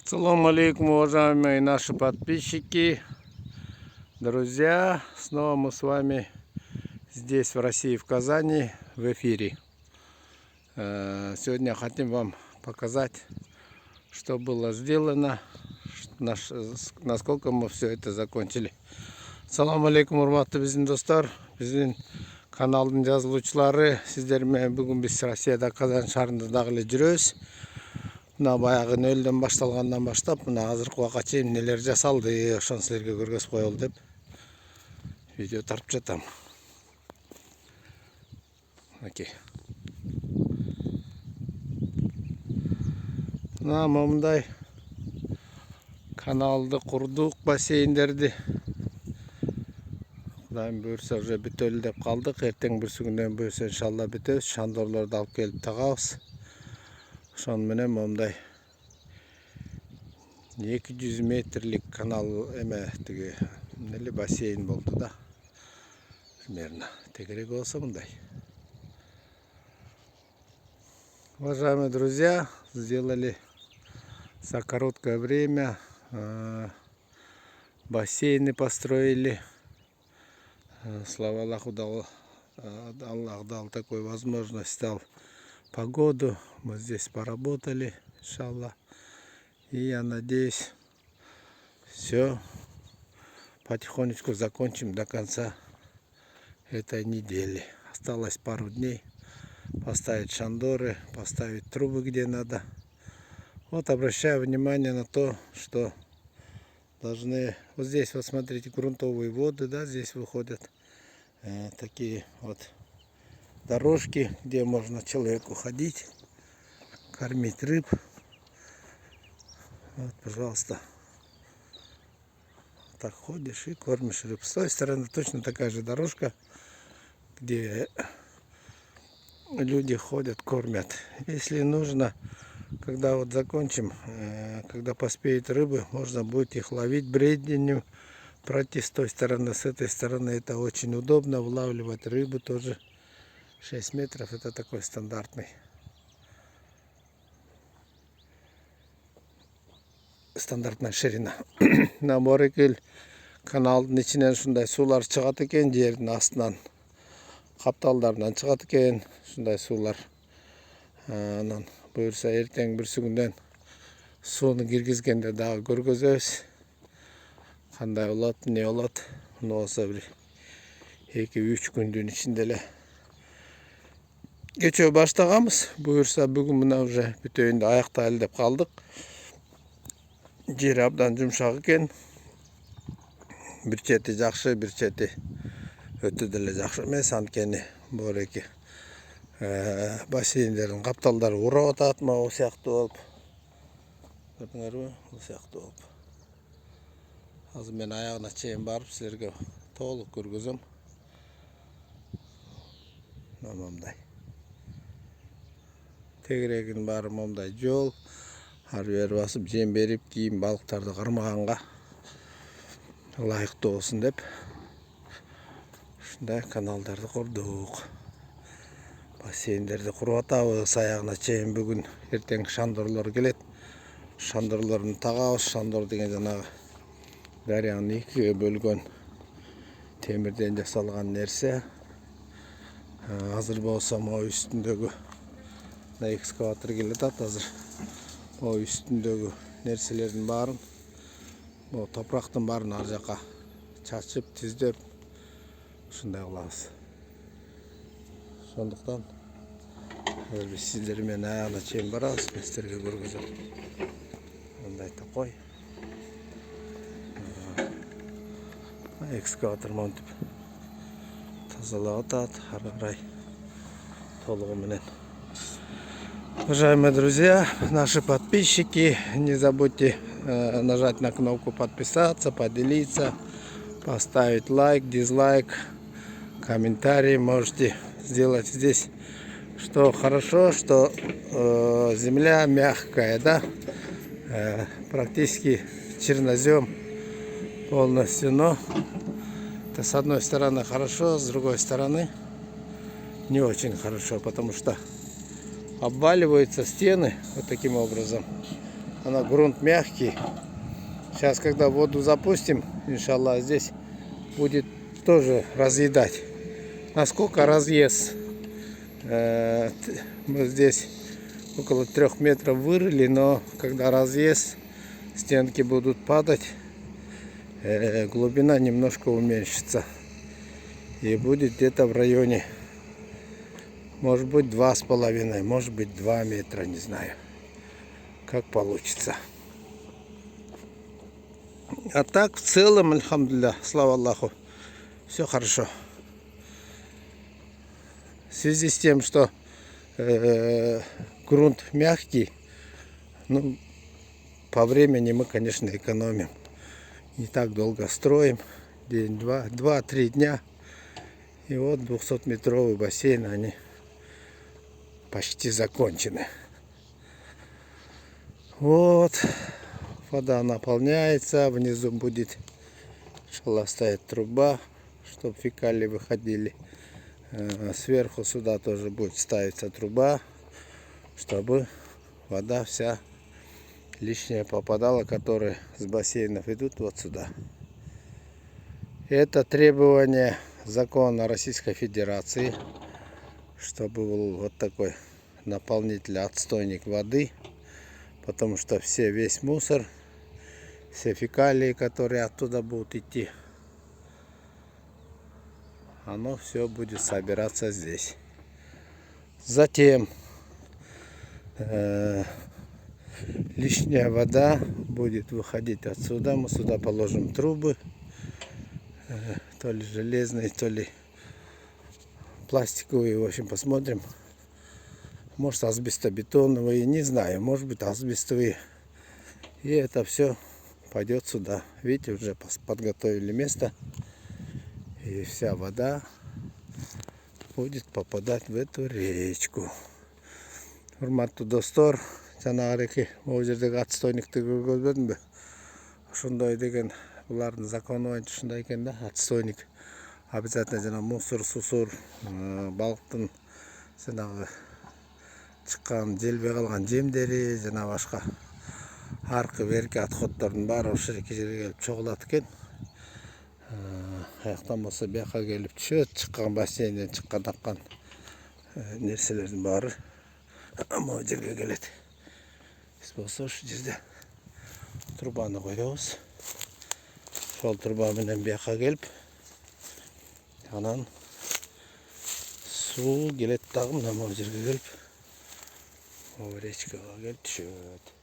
Салам алейкум, уважаемые наши подписчики, друзья. Снова мы с вами здесь, в России, в Казани, в эфире. Сегодня хотим вам показать, что было сделано, насколько мы все это закончили. Салам алейкум, урматты біздің достар, біздің каналдың жазылушылары. Сіздермен бүгін біз Россияда Казан шаарында дагы эле жүрөбүз. Мына баягы нөлдөн башталгандан баштап мына азыркы убакка чейин нелер жасалды, ошону силерге көргөзүп коелу деп видео тартып жатам. Окей. Мына момундай каналды курдук, бассейндерди. Кудайым буйрса уже бүтөлү деп калдык. Эртең бүрсүгүнөн буйрса иншалла бүтөбүз. Шандорлорду алып келип тагабыз. Ошону менен момундай 200 метрлик канал тиги неле бассейн болду да. Примерно тегерек болсо мындай. Уважаемые друзья, сделали за короткое время бассейны построили. Слава Аллаху, Аллах дал такую возможность, дал погоду. Мы здесь поработали, иншаллах. И я надеюсь, все потихонечку закончим до конца этой недели. Осталось пару дней поставить шандоры, поставить трубы где надо. Вот обращаю внимание на то, что должны... Вот здесь вот смотрите, грунтовые воды, да, здесь выходят такие вот дорожки, где можно человеку ходить, кормить рыб. Вот, пожалуйста. Так ходишь и кормишь рыб. С той стороны точно такая же дорожка, где люди ходят, кормят. Если нужно, когда вот закончим, когда поспеют рыбы, можно будет их ловить бреднем, пройти с той стороны, с этой стороны. Это очень удобно, вылавливать рыбу тоже. 6 метров, это такой стандартная ширина. На Морекел каналдын ичинен ушундай суулар чыгат экен, жердин астынан, капталдарынан чыгат экен ушундай суулар. Анан буюрса эртең бүрсүгүнөн сууну киргизгенде дагы көргөзөбүз. Кандай болот, эмне болот. Муну болсо бир 2-3 күндүн ичинде эле кечөө баштаганбыз. Буюрса бүгүн мына уже бүтөйүндө аяктайлы деп калдык. Жер абдан жумшак экен. Бир чети жакшы, бир чети өтө деле жакшы эмес. Анткени бореки бассейндердин капталдары урап атат, могу сыяктуу болуп. Көрдүңөрбү? Бул сыяктуу болуп. Азыр мен аягына чейин барып силерге толук көргөзөм. Момундай. Тегерегин баары момундай жол. Ары бери басып жем берип, кийин балыктарды кармаганга ылайыктуу болсун деп ушундай каналдарды курдук. Бассейндерди куруп атабыз аягына чейин. Бүгүн эртең шандорлор келет. Шандорлорду тагабыз. Шандор деген жанагы дарыянын экиге бөлгөн темирден жасалган нерсе. Азыр болсо могу үстүндөгү экскаватор келет атат. Азыр могу үстүндөгү нерселердин баарын, могу топурактын баарын ар жака чачып, түздөп ушундай кылабыз. Ошондуктан биз сиздер менен аягына чейин барабыз, мен силерге көргөзөм. Мындай токой. Экскаватор монтип тазалап атат, ары карай толугу менен. Уважаемые друзья, наши подписчики, не забудьте нажать на кнопку подписаться, поделиться, поставить лайк, дизлайк, комментарий можете сделать здесь. Что хорошо, что земля мягкая, да, практически чернозем полностью, но это с одной стороны хорошо, с другой стороны не очень хорошо, потому что обваливаются стены вот таким образом. Она грунт мягкий. Сейчас, когда воду запустим, иншаллах, здесь будет тоже разъедать. Насколько разъезд? Мы здесь около 3 метров вырыли, но когда разъезд, стенки будут падать, глубина немножко уменьшится. И будет где-то в районе, может быть, 2,5, может быть, 2 метра, не знаю, как получится. А так, в целом, альхамдулилля, слава Аллаху, все хорошо. В связи с тем, что грунт мягкий, ну, по времени мы, конечно, экономим. Не так долго строим, день-два, 2-3 дня. И вот 200-метровый бассейн, они почти закончены. Вот, вода наполняется, внизу будет, иншаллах, стоит труба, чтобы фекалии выходили. Сверху сюда тоже будет ставиться труба, чтобы вода вся лишняя попадала, которые с бассейнов идут вот сюда. Это требование закона Российской Федерации, чтобы был вот такой наполнитель, отстойник воды, потому что весь мусор, все фекалии, которые оттуда будут идти, оно все будет собираться здесь. Затем лишняя вода будет выходить отсюда. Мы сюда положим трубы, то ли железные, то ли пластиковые. В общем, посмотрим. Может, асбестобетоновые, не знаю. Может быть, асбестовые. И это все пойдет сюда. Видите, уже подготовили место. И вся вода будет попадать в эту речку. Hurmatlı dostlar, жаңағыдеки ол жердегі отстойникті көргенбі? Ошондой деген, булардын закону боюнча ушундай экен да, отстойник. Обязательно жана мусор, сусур, балыктын жанагы чыккан, желбей калган жемдери, жана башка аркы берки отходдордун баары ошол жерге келип чогулат экен. Аяктан болсо бияка келип түшөт, чыккан бассейнден чыккан аккан нерселердин баары могу жерге келет. Биз болсо ушул жерде трубаны коебуз. Ошол труба менен бияка келип, анан суу келет дагы мына могу жерге келип, могу речкага келип түшөт.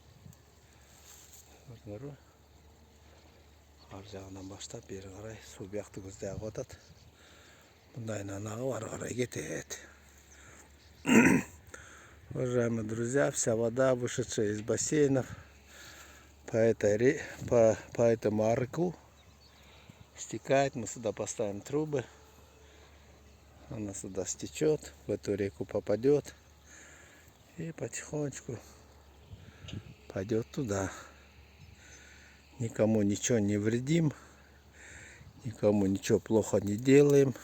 Көрдүңөрбү? Ар жагынан баштап бери карай суу биякты көздөй агып атат. Мындайынан агып ары карай кетет. Уважаемые друзья, вся вода, вышедшая из бассейнов по этому арыку, стекает. Мы сюда поставим трубы. Она сюда стечет, в эту реку попадет и потихонечку пойдет туда. Никому ничего не вредим, никому ничего плохо не делаем.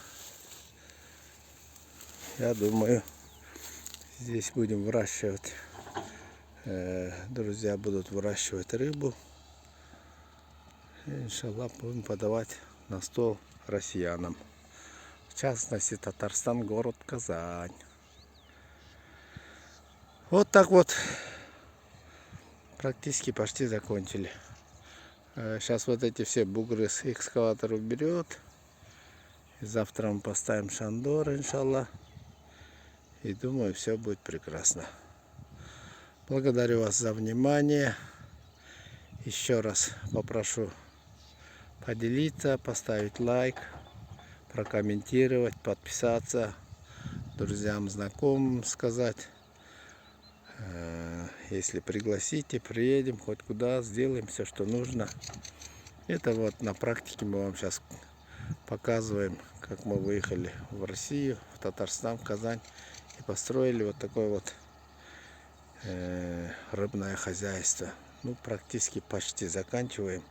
Я думаю, здесь будем выращивать, друзья будут выращивать рыбу. И, иншаллах, будем подавать на стол россиянам. В частности, Татарстан, город Казань. Вот так вот, практически почти закончили. Сейчас вот эти все бугры с экскаватора уберет. И завтра мы поставим шандор, иншаллах. И думаю, все будет прекрасно. Благодарю вас за внимание. Еще раз попрошу поделиться, поставить лайк, прокомментировать, подписаться, друзьям, знакомым сказать. Если пригласите, приедем хоть куда, сделаем все, что нужно. Это вот на практике мы вам сейчас показываем, как мы выехали в Россию, в Татарстан, в Казань и построили вот такое вот рыбное хозяйство. Ну, практически почти заканчиваем.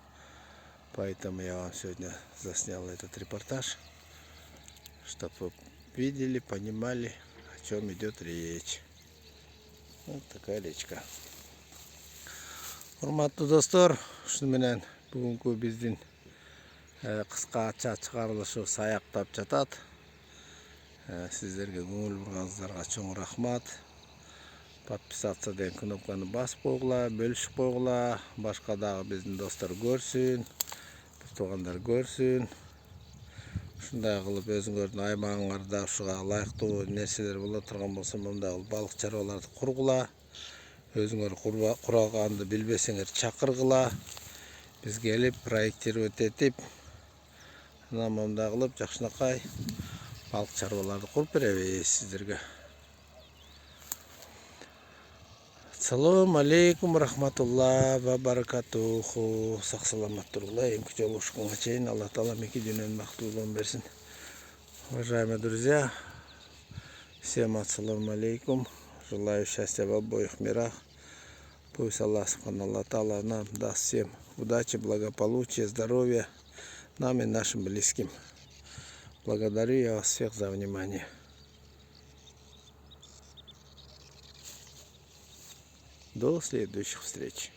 Поэтому я вам сегодня заснял этот репортаж, чтобы вы видели, понимали, о чем идет речь. Вот такая речка. Урматтуу достор, ушуну менен бүгүнкү биздин кыскача чыгарылышы саяктап жатат. Сиздерге көңүл бурганыңыздарга чоң рахмат. Подписаться деген кнопканы басып койгула, бөлүшүп койгула, башка дагы биздин достор көрсүн, биз туугандар көрсүн. Ушундай кылып өзүңөрдүн аймагыңарда ушуга ылайыктуу нерселер боло турган болсо, мындай балык чарбаларды кургула. Өзүңөр курганды билбесеңер чакыргыла. Биз келип проектировать этип, анан мындай кылып жакшынакай балык чарбаларды куруп беребиз сиздерге. Ассаламу алейкум рахматулла ва баракатуху. Сак саламат тургула. Эмки жолугушканга чейин Аллах Таала эки дүйнөнүн бактылуулугун берсин. Уважаемые друзья, всем ассаламу алейкум. Желаю счастья в обоих мирах. Пусть Аллах Субхану Таала нам даст всем удачи, благополучия, здоровья, нам и нашим близким. Благодарю я вас всех за внимание. До следующих встреч.